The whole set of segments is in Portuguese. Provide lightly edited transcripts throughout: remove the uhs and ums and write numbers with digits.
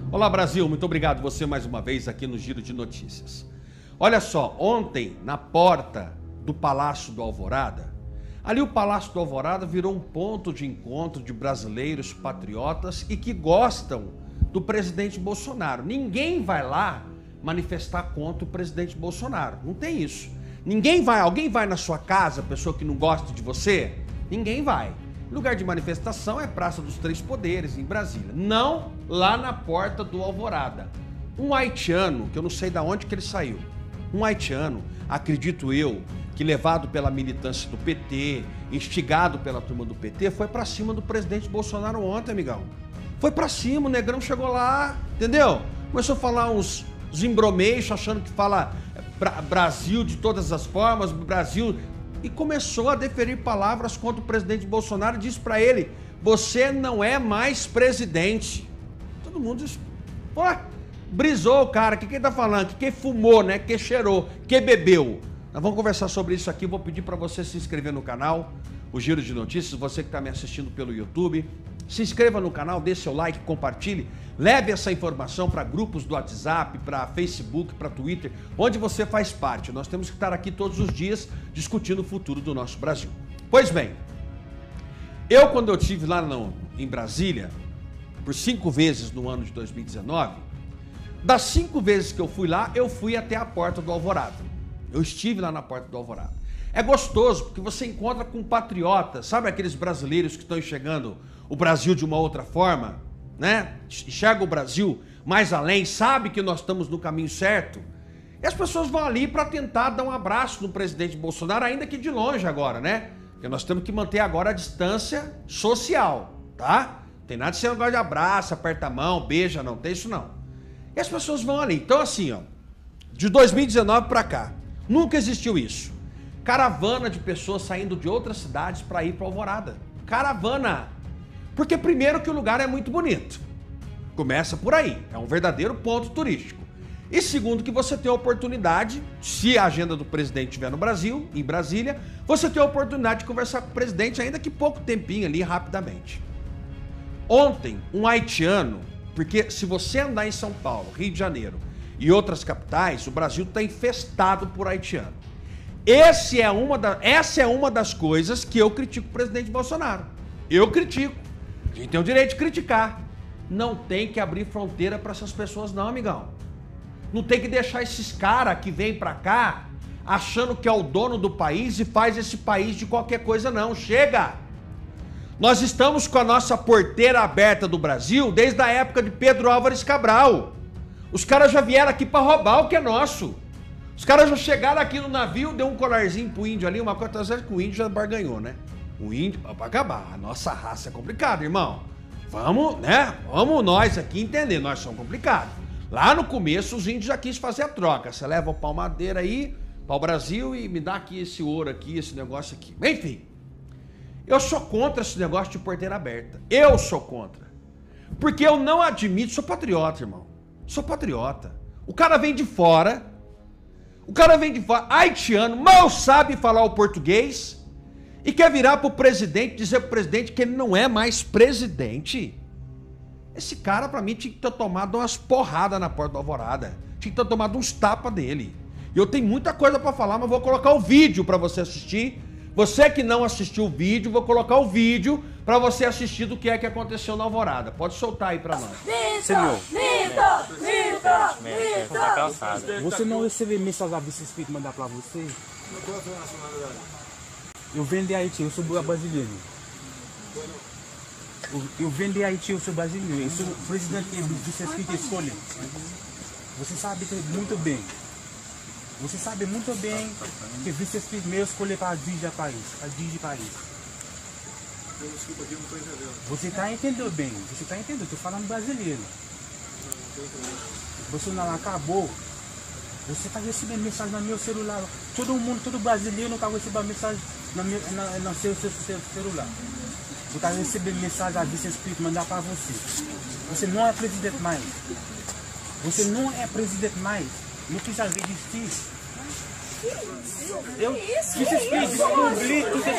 Olá, Brasil, muito obrigado você mais uma vez aqui no Giro de Notícias. Olha só, ontem na porta do Palácio do Alvorada, ali o Palácio do Alvorada virou um ponto de encontro de brasileiros patriotas e que gostam do presidente Bolsonaro. Ninguém vai lá manifestar contra o presidente Bolsonaro, não tem isso. Alguém vai na sua casa, pessoa que não gosta de você? Ninguém vai. Lugar de manifestação é Praça dos Três Poderes, em Brasília. Não lá na porta do Alvorada. Um haitiano, que eu não sei de onde que ele saiu, um haitiano, acredito eu, que levado pela militância do PT, instigado pela turma do PT, foi pra cima do presidente Bolsonaro ontem, amigão. Foi pra cima, o negrão chegou lá, entendeu? Começou a falar uns embromeixos, achando que fala Brasil de todas as formas, Brasil... E começou a deferir palavras contra o presidente Bolsonaro e disse pra ele: você não é mais presidente. Todo mundo disse, pô, brisou o cara, o que ele tá falando? Que fumou, né? Que cheirou, que bebeu. Nós vamos conversar sobre isso aqui, vou pedir pra você se inscrever no canal, o Giro de Notícias, você que tá me assistindo pelo YouTube. Se inscreva no canal, dê seu like, compartilhe, leve essa informação para grupos do WhatsApp, para Facebook, para Twitter, onde você faz parte. Nós temos que estar aqui todos os dias discutindo o futuro do nosso Brasil. Pois bem, quando eu estive lá em Brasília, por 5 vezes no ano de 2019, das 5 vezes que eu fui lá, eu fui até a porta do Alvorada. Eu estive lá na porta do Alvorada. É gostoso, porque você encontra com patriotas, sabe aqueles brasileiros que estão enxergando o Brasil de uma outra forma, né? Enxerga o Brasil mais além, sabe que nós estamos no caminho certo. E as pessoas vão ali para tentar dar um abraço no presidente Bolsonaro, ainda que de longe agora, né? Porque nós temos que manter agora a distância social, tá? Não tem nada de ser um negócio de abraço, aperta a mão, beija, não tem isso não. E as pessoas vão ali. Então assim, ó, de 2019 para cá, nunca existiu isso. Caravana de pessoas saindo de outras cidades para ir para Alvorada. Caravana! Porque primeiro que o lugar é muito bonito. Começa por aí, é um verdadeiro ponto turístico. E segundo que você tem a oportunidade, se a agenda do presidente estiver no Brasil, em Brasília, você tem a oportunidade de conversar com o presidente, ainda que pouco tempinho ali, rapidamente. Ontem, um haitiano, porque se você andar em São Paulo, Rio de Janeiro e outras capitais, o Brasil está infestado por haitiano. Essa é uma das coisas que eu critico o presidente Bolsonaro. Eu critico. A gente tem o direito de criticar. Não tem que abrir fronteira para essas pessoas não, amigão. Não tem que deixar esses caras que vêm para cá achando que é o dono do país e faz esse país de qualquer coisa não. Chega! Nós estamos com a nossa porteira aberta do Brasil desde a época de Pedro Álvares Cabral. Os caras já vieram aqui para roubar o que é nosso. Os caras já chegaram aqui no navio, deu um colarzinho pro índio ali, uma coisa que o índio já barganhou, né? O índio, para acabar, a nossa raça é complicada, irmão. Vamos, né? Vamos nós aqui entender, nós somos complicados. Lá no começo os índios já quis fazer a troca. Você leva o pau madeira aí, pau Brasil e me dá aqui esse ouro aqui, esse negócio aqui. Enfim, eu sou contra esse negócio de porteira aberta. Eu sou contra. Porque eu não admito, sou patriota, irmão. Sou patriota. O cara vem de fora, haitiano, mal sabe falar o português e quer virar pro presidente, dizer pro presidente que ele não é mais presidente. Esse cara, pra mim, tinha que ter tomado umas porradas na porta do Alvorada. Tinha que ter tomado uns tapas dele. E eu tenho muita coisa pra falar, mas vou colocar o vídeo pra você assistir. Você que não assistiu o vídeo, vou colocar o vídeo pra você assistir do que é que aconteceu na Alvorada. Pode soltar aí pra nós. Senhor, você não recebeu mensagem a vice-espírito mandar pra você? qual é a sua nacionalidade? Eu venho de Haiti, eu sou brasileiro. Eu venho de Haiti, eu sou brasileiro. Eu sou o presidente que o vice-espírito escolhe. Você sabe muito bem. Você sabe muito bem que o vice-espírito meu escolheu para dirigir o país. Desculpa aqui, eu não estou entendendo. Você está entendendo bem, você está entendendo, estou falando brasileiro. Você não acabou. Você está recebendo mensagem no meu celular. Todo mundo, todo brasileiro não está recebendo mensagem no seu celular. Você está recebendo mensagem a vice-espírito mandar para você. Você não é presidente mais. Você não é presidente mais. Não precisa resistir. Eu vice-espírito descobri que você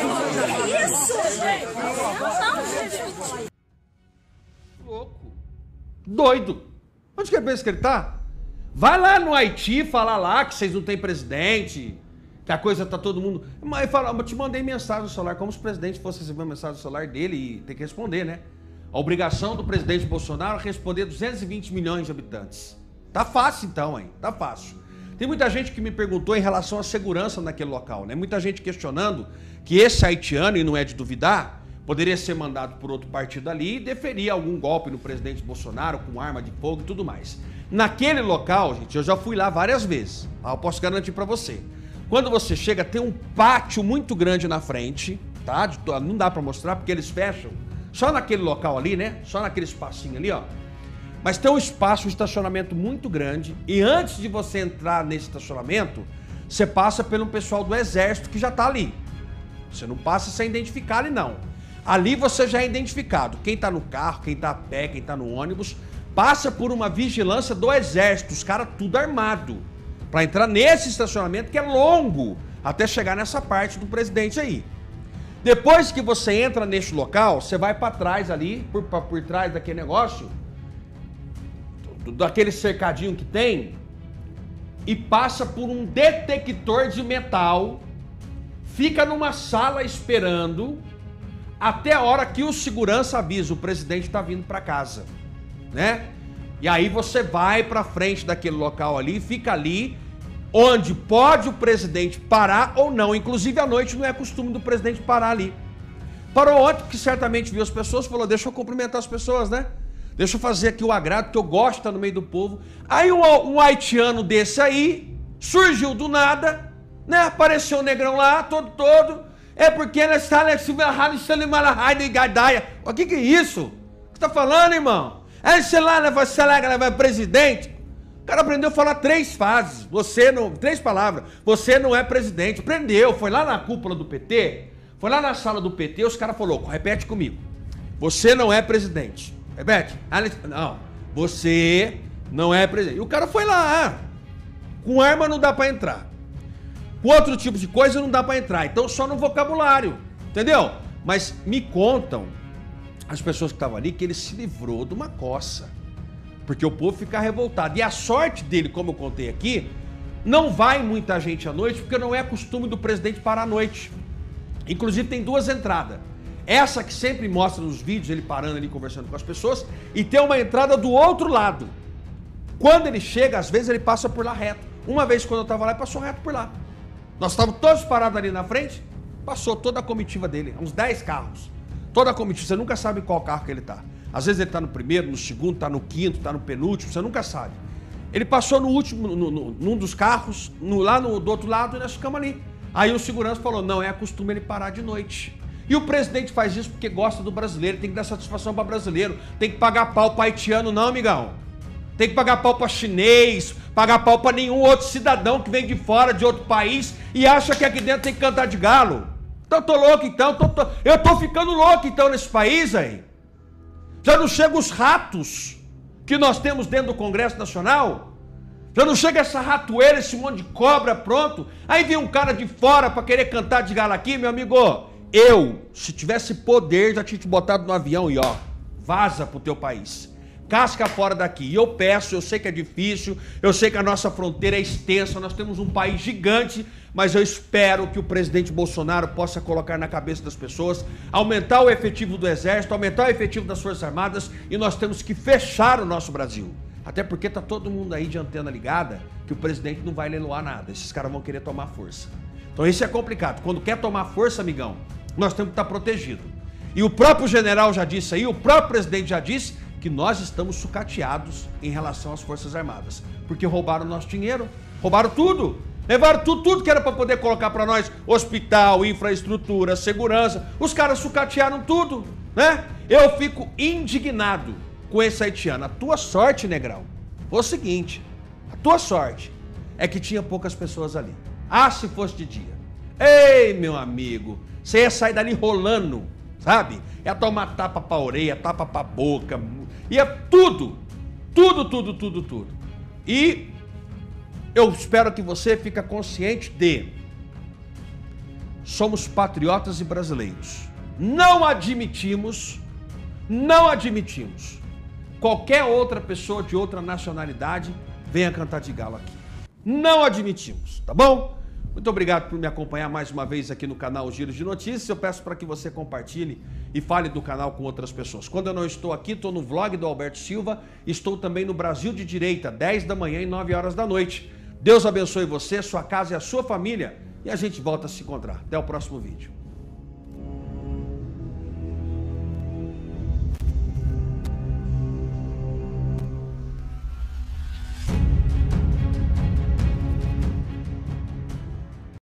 Louco. Doido. Onde que ele pensa que ele tá? Vai lá no Haiti falar lá que vocês não têm presidente, que a coisa tá todo mundo... Mas fala, eu te mandei mensagem no celular, como se o presidente fosse receber uma mensagem no celular dele e ter que responder, né? A obrigação do presidente Bolsonaro é responder 220 milhões de habitantes. Tá fácil então, hein? Tá fácil. Tem muita gente que me perguntou em relação à segurança naquele local, né? Muita gente questionando que esse haitiano, e não é de duvidar, poderia ser mandado por outro partido ali e deferir algum golpe no presidente Bolsonaro com arma de fogo e tudo mais. Naquele local, gente, eu já fui lá várias vezes. Eu posso garantir pra você. Quando você chega, tem um pátio muito grande na frente, tá? Não dá pra mostrar porque eles fecham. Só naquele local ali, né? Só naquele espacinho ali, ó. Mas tem um espaço, um estacionamento muito grande. E antes de você entrar nesse estacionamento, você passa pelo pessoal do exército que já tá ali. Você não passa sem identificar ali, não. Ali você já é identificado. Quem tá no carro, quem tá a pé, quem tá no ônibus, passa por uma vigilância do exército. Os caras tudo armado. Pra entrar nesse estacionamento que é longo, até chegar nessa parte do presidente aí. Depois que você entra neste local, você vai para trás ali, por trás daquele negócio, daquele cercadinho que tem, e passa por um detector de metal, fica numa sala esperando, até a hora que o segurança avisa, o presidente está vindo para casa, né? E aí você vai para frente daquele local ali, fica ali, onde pode o presidente parar ou não. Inclusive à noite não é costume do presidente parar ali. Parou ontem porque certamente viu as pessoas, falou, deixa eu cumprimentar as pessoas, né? Deixa eu fazer aqui o agrado, que eu gosto de estar no meio do povo. Aí um haitiano desse aí, surgiu do nada, né? Apareceu o negrão lá, todo. É porque ele está o que é isso? O que você tá falando, irmão? É, sei lá, vai presidente. O cara aprendeu a falar 3 frases. Três palavras. Você não é presidente. Aprendeu. Foi lá na cúpula do PT. Foi lá na sala do PT. Os caras falaram, repete comigo. Você não é presidente. Repete. Não. Você não é presidente. E o cara foi lá. Com arma não dá pra entrar. Com outro tipo de coisa não dá pra entrar. Então só no vocabulário. Entendeu? Mas me contam as pessoas que estavam ali que ele se livrou de uma coça. Porque o povo fica revoltado. E a sorte dele, como eu contei aqui, não vai muita gente à noite, porque não é costume do presidente parar à noite. Inclusive tem 2 entradas. Essa que sempre mostra nos vídeos, ele parando ali, conversando com as pessoas, e tem uma entrada do outro lado. Quando ele chega, às vezes ele passa por lá reto. Uma vez quando eu estava lá, ele passou reto por lá. Nós estávamos todos parados ali na frente, passou toda a comitiva dele, uns 10 carros. Toda a comitiva, você nunca sabe qual carro que ele está. Às vezes ele está no primeiro, no segundo, está no quinto, está no penúltimo, você nunca sabe. Ele passou no último, num dos carros, lá do outro lado, e nós ficamos ali. Aí o segurança falou, não, é costume ele parar de noite. E o presidente faz isso porque gosta do brasileiro, tem que dar satisfação para brasileiro, tem que pagar pau para haitiano não, amigão. Tem que pagar pau para chinês, pagar pau para nenhum outro cidadão que vem de fora, de outro país, e acha que aqui dentro tem que cantar de galo. Então eu tô louco então, eu tô ficando louco então nesse país aí. Já não chegam os ratos que nós temos dentro do Congresso Nacional? Já não chega essa ratoeira, esse monte de cobra pronto? Aí vem um cara de fora para querer cantar de galo aqui, meu amigo. Eu, se tivesse poder, já tinha te botado no avião e ó, vaza pro teu país. Casca fora daqui. E eu peço, eu sei que é difícil, eu sei que a nossa fronteira é extensa, nós temos um país gigante, mas eu espero que o presidente Bolsonaro possa colocar na cabeça das pessoas, aumentar o efetivo do Exército, aumentar o efetivo das Forças Armadas, e nós temos que fechar o nosso Brasil. Até porque tá todo mundo aí de antena ligada que o presidente não vai leiloar nada. Esses caras vão querer tomar força. Então isso é complicado. Quando quer tomar força, amigão, nós temos que estar protegido. E o próprio general já disse aí, o próprio presidente já disse que nós estamos sucateados em relação às Forças Armadas. Porque roubaram o nosso dinheiro, roubaram tudo. Levaram tudo que era para poder colocar para nós, hospital, infraestrutura, segurança. Os caras sucatearam tudo, né? Eu fico indignado com esse haitiano. A tua sorte, negrão, foi o seguinte, a tua sorte é que tinha poucas pessoas ali. Ah, se fosse de dia. Ei, meu amigo, você ia sair dali rolando, sabe? Ia tomar tapa pra orelha, tapa pra boca, ia tudo. E eu espero que você fique consciente de somos patriotas e brasileiros. Não admitimos qualquer outra pessoa de outra nacionalidade venha cantar de galo aqui. Não admitimos, tá bom? Muito obrigado por me acompanhar mais uma vez aqui no canal Giro de Notícias. Eu peço para que você compartilhe e fale do canal com outras pessoas. Quando eu não estou aqui, estou no vlog do Alberto Silva. Estou também no Brasil de Direita, 10 da manhã e 9 horas da noite. Deus abençoe você, sua casa e a sua família. E a gente volta a se encontrar. Até o próximo vídeo.